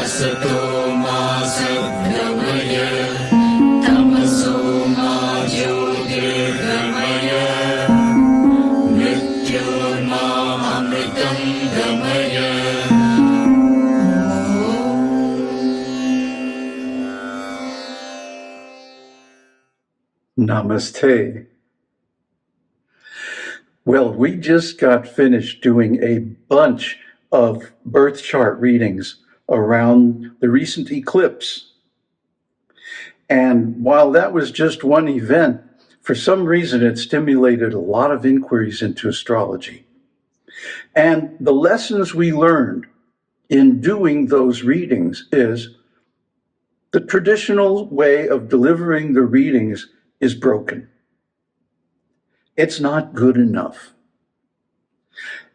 असतो मा सद्गमय तमसो मा ज्योतिर्गमय मृत्योर्मामृतं गमय. Namaste. Well, we just got finished doing a bunch of birth chart readings around the recent eclipse. And while that was just one event, for some reason it stimulated a lot of inquiries into astrology. And the lessons we learned in doing those readings is the traditional way of delivering the readings is broken. It's not good enough.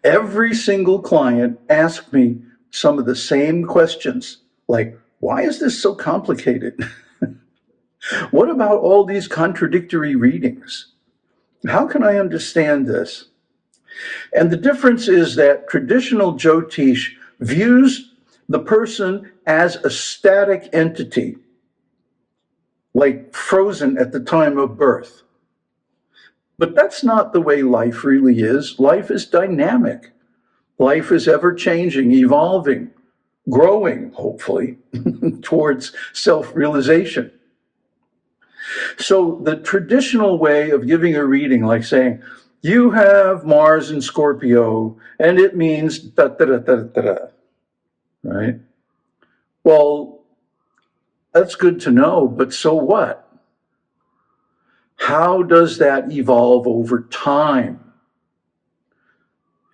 Every single client asked me some of the same questions, like, why is this so complicated? What about all these contradictory readings? How can I understand this? And the difference is that traditional Jyotish views the person as a static entity, like frozen at the time of birth. But that's not the way life really is. Life is dynamic. Life is ever-changing, evolving, growing, hopefully, towards self-realization. So the traditional way of giving a reading, like saying, you have Mars in Scorpio, and it means da-da-da-da-da-da, right? Well, that's good to know, but so what? How does that evolve over time?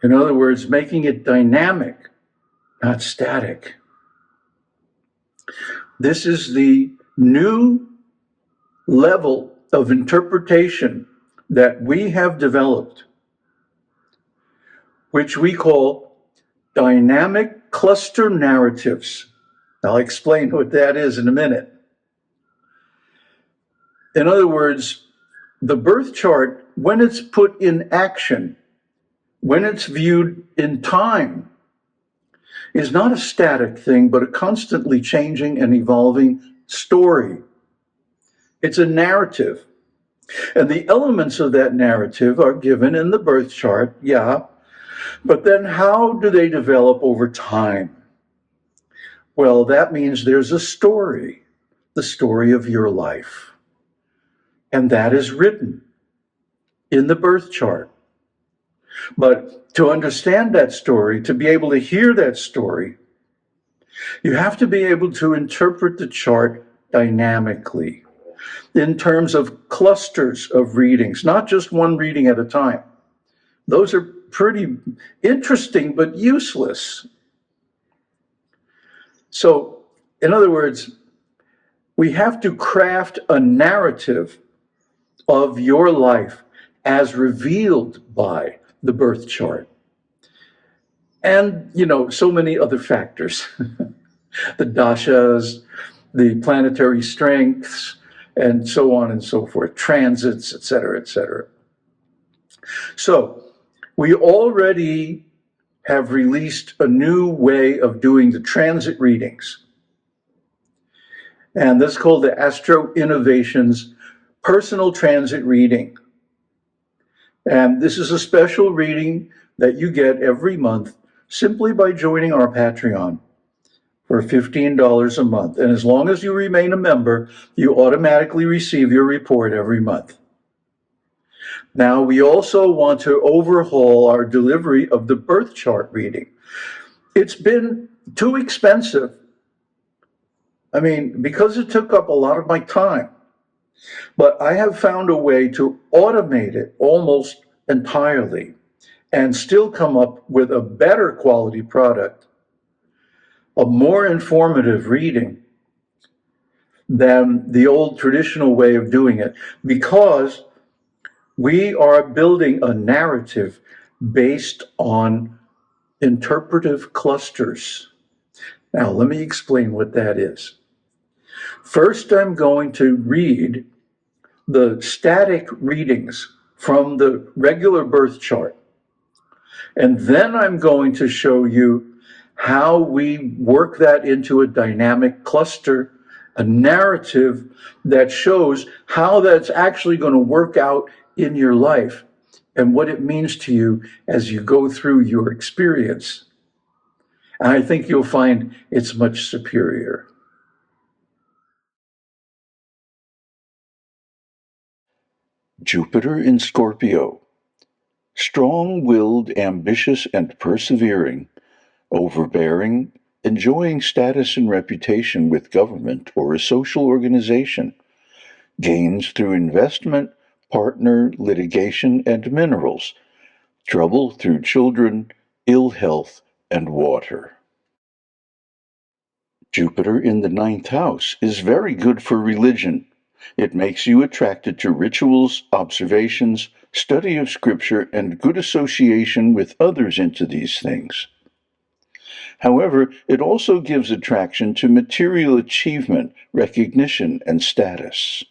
In other words, making it dynamic, not static. This is the new level of interpretation that we have developed, which we call dynamic cluster narratives. I'll explain what that is in a minute. In other words, the birth chart, when it's put in action, when it's viewed in time, is not a static thing, but a constantly changing and evolving story. It's a narrative. And the elements of that narrative are given in the birth chart, yeah, but then how do they develop over time? Well, that means there's a story, the story of your life. And that is written in the birth chart. But to understand that story, to be able to hear that story, you have to be able to interpret the chart dynamically in terms of clusters of readings, not just one reading at a time. Those are pretty interesting, but useless. So, in other words, we have to craft a narrative of your life as revealed by the birth chart. And, so many other factors. The dashas, the planetary strengths, and so on and so forth, transits, et cetera, et cetera. So we already have released a new way of doing the transit readings. And that's called the Astro Innovations Personal Transit Reading. And this is a special reading that you get every month simply by joining our Patreon for $15 a month. And as long as you remain a member, you automatically receive your report every month. Now, we also want to overhaul our delivery of the birth chart reading. It's been too expensive. Because it took up a lot of my time. But I have found a way to automate it almost entirely and still come up with a better quality product, a more informative reading than the old traditional way of doing it, because we are building a narrative based on interpretive clusters. Now, let me explain what that is. First, I'm going to read the static readings from the regular birth chart. And then I'm going to show you how we work that into a dynamic cluster, a narrative that shows how that's actually going to work out in your life and what it means to you as you go through your experience. And I think you'll find it's much superior. Jupiter in Scorpio. Strong-willed, ambitious, and persevering, overbearing, enjoying status and reputation with government or a social organization, gains through investment, partner, litigation, and minerals, trouble through children, ill health, and water. Jupiter in the ninth house is very good for religion. It makes you attracted to rituals, observations, study of scripture, and good association with others into these things. However, it also gives attraction to material achievement, recognition, and status.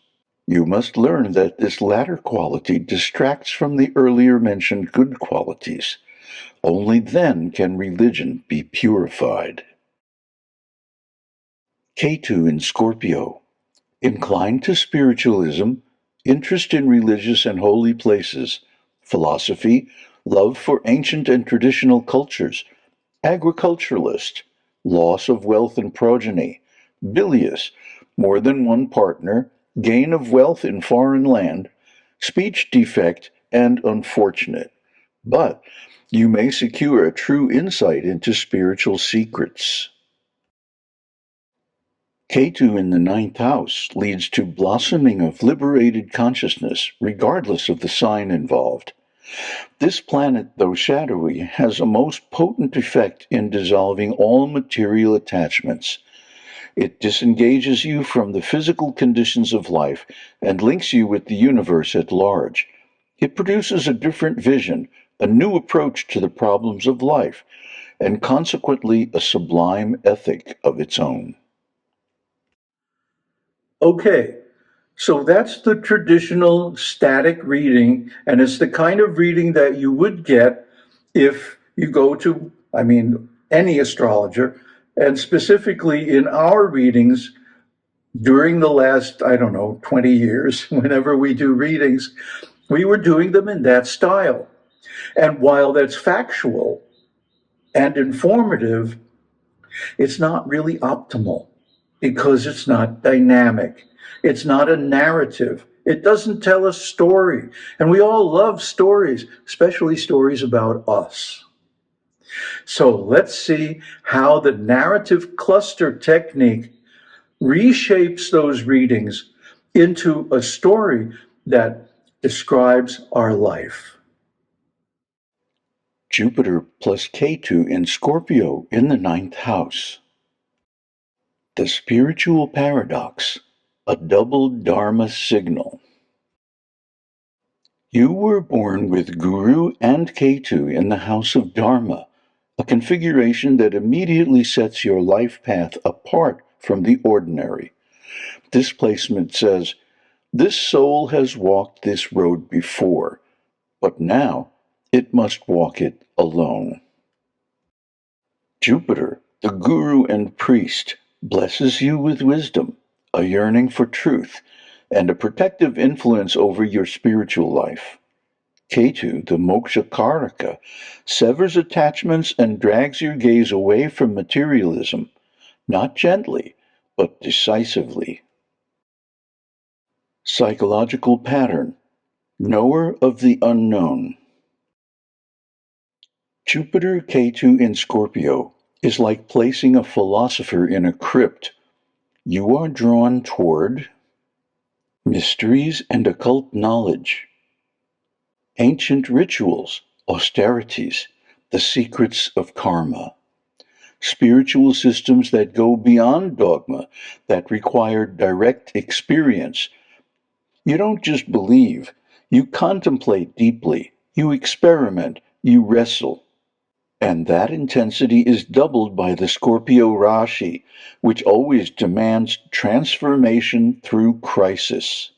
You must learn that this latter quality distracts from the earlier mentioned good qualities. Only then can religion be purified. Ketu in Scorpio. Inclined to spiritualism, interest in religious and holy places, philosophy, love for ancient and traditional cultures, agriculturalist, loss of wealth and progeny, bilious, more than one partner, gain of wealth in foreign land, speech defect, and unfortunate. But you may secure a true insight into spiritual secrets. Ketu in the ninth house leads to blossoming of liberated consciousness, regardless of the sign involved. This planet, though shadowy, has a most potent effect in dissolving all material attachments. It disengages you from the physical conditions of life and links you with the universe at large. It produces a different vision, a new approach to the problems of life, and consequently a sublime ethic of its own. Okay, so that's the traditional static reading, and it's the kind of reading that you would get if you go to, any astrologer, and specifically in our readings during the last, 20 years, whenever we do readings, we were doing them in that style. And while that's factual and informative, it's not really optimal because it's not dynamic. It's not a narrative. It doesn't tell a story. And we all love stories, especially stories about us. So let's see how the narrative cluster technique reshapes those readings into a story that describes our life. Jupiter plus Ketu in Scorpio in the ninth house. The spiritual paradox, a double Dharma signal. You were born with Guru and Ketu in the house of Dharma, a configuration that immediately sets your life path apart from the ordinary. This placement says, this soul has walked this road before, but now it must walk it alone. Jupiter, the guru and priest, blesses you with wisdom, a yearning for truth, and a protective influence over your spiritual life. Ketu, the moksha karaka, severs attachments and drags your gaze away from materialism, not gently, but decisively. Psychological pattern, knower of the unknown. Jupiter Ketu in Scorpio is like placing a philosopher in a crypt. You are drawn toward mysteries and occult knowledge, ancient rituals, austerities, the secrets of karma, spiritual systems that go beyond dogma, that require direct experience. You don't just believe, you contemplate deeply, you experiment, you wrestle. And that intensity is doubled by the Scorpio Rashi, which always demands transformation through crisis.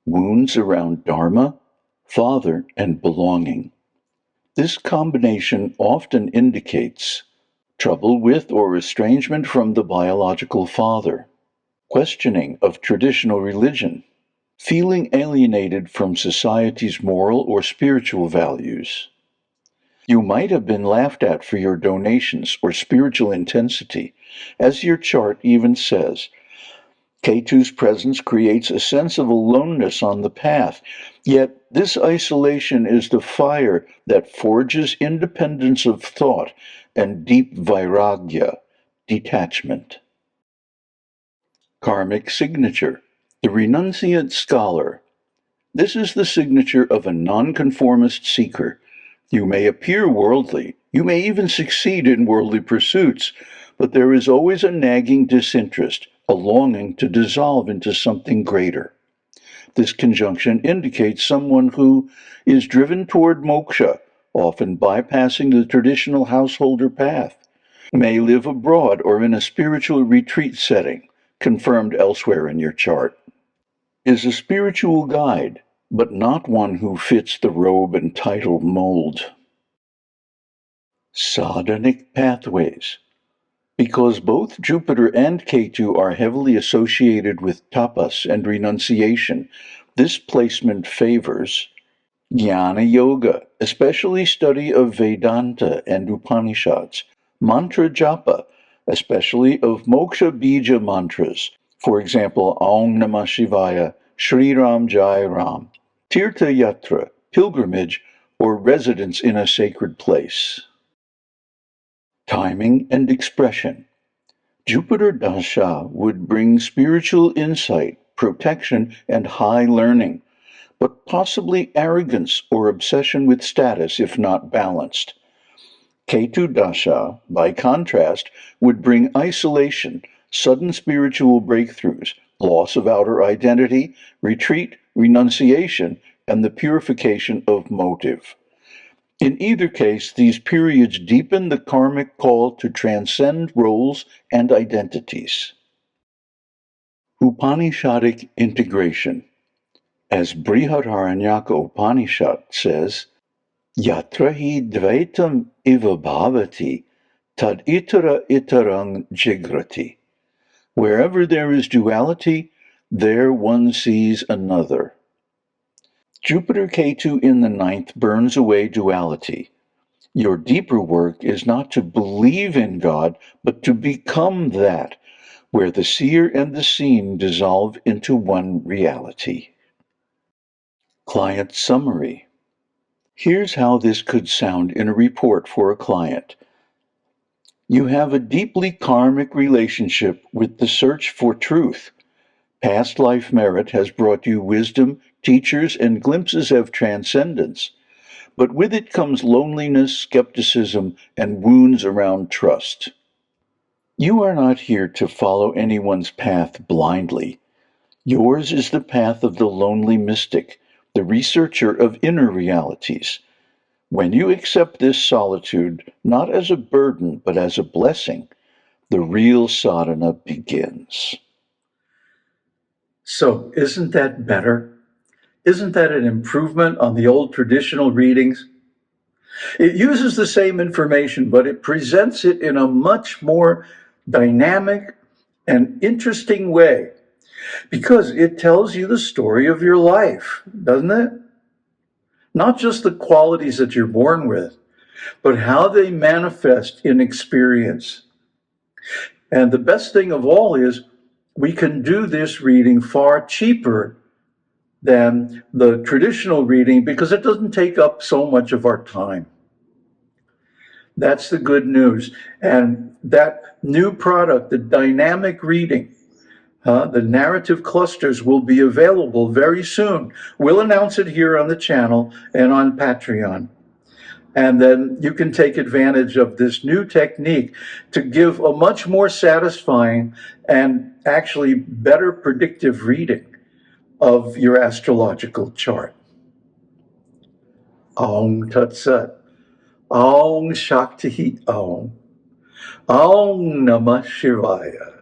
Wounds around Dharma, Father, and belonging. This combination often indicates trouble with or estrangement from the biological father, questioning of traditional religion, feeling alienated from society's moral or spiritual values. You might have been laughed at for your donations or spiritual intensity. As your chart even says, Ketu's presence creates a sense of aloneness on the path, yet this isolation is the fire that forges independence of thought and deep vairagya, detachment. Karmic signature, the renunciant scholar. This is the signature of a nonconformist seeker. You may appear worldly, you may even succeed in worldly pursuits, but there is always a nagging disinterest, a longing to dissolve into something greater. This conjunction indicates someone who is driven toward moksha, often bypassing the traditional householder path, may live abroad or in a spiritual retreat setting, confirmed elsewhere in your chart, is a spiritual guide, but not one who fits the robe and title mold. Sadhanic pathways. Because both Jupiter and Ketu are heavily associated with tapas and renunciation, this placement favors jnana yoga, especially study of Vedanta and Upanishads, mantra japa, especially of moksha bija mantras, for example, Om Namah Shivaya, Shri Ram Jai Ram, Tirtha Yatra, pilgrimage, or residence in a sacred place. Timing and expression. Jupiter Dasha would bring spiritual insight, protection, and high learning, but possibly arrogance or obsession with status if not balanced. Ketu Dasha, by contrast, would bring isolation, sudden spiritual breakthroughs, loss of outer identity, retreat, renunciation, and the purification of motive. In either case, these periods deepen the karmic call to transcend roles and identities. Upanishadic integration. As Brihadaranyaka Upanishad says, Yatra hi dvaitam iva bhavati, tad itara itarang jigrati. Wherever there is duality, there one sees another. Jupiter Ketu in the ninth burns away duality. Your deeper work is not to believe in God, but to become that, where the seer and the seen dissolve into one reality. Client summary. Here's how this could sound in a report for a client. You have a deeply karmic relationship with the search for truth. Past life merit has brought you wisdom, teachers, and glimpses of transcendence. But with it comes loneliness, skepticism, and wounds around trust. You are not here to follow anyone's path blindly. Yours is the path of the lonely mystic, the researcher of inner realities. When you accept this solitude, not as a burden, but as a blessing, the real sadhana begins. So, isn't that better? Isn't that an improvement on the old traditional readings? It uses the same information, but it presents it in a much more dynamic and interesting way because it tells you the story of your life, doesn't it? Not just the qualities that you're born with, but how they manifest in experience. And the best thing of all is we can do this reading far cheaper than the traditional reading because it doesn't take up so much of our time. That's the good news. And that new product, the dynamic reading, the narrative clusters will be available very soon. We'll announce it here on the channel and on Patreon. And then you can take advantage of this new technique to give a much more satisfying and actually better predictive reading of your astrological chart. Om Tat Sat. Om Shakti Om. Om Namah Shivaya.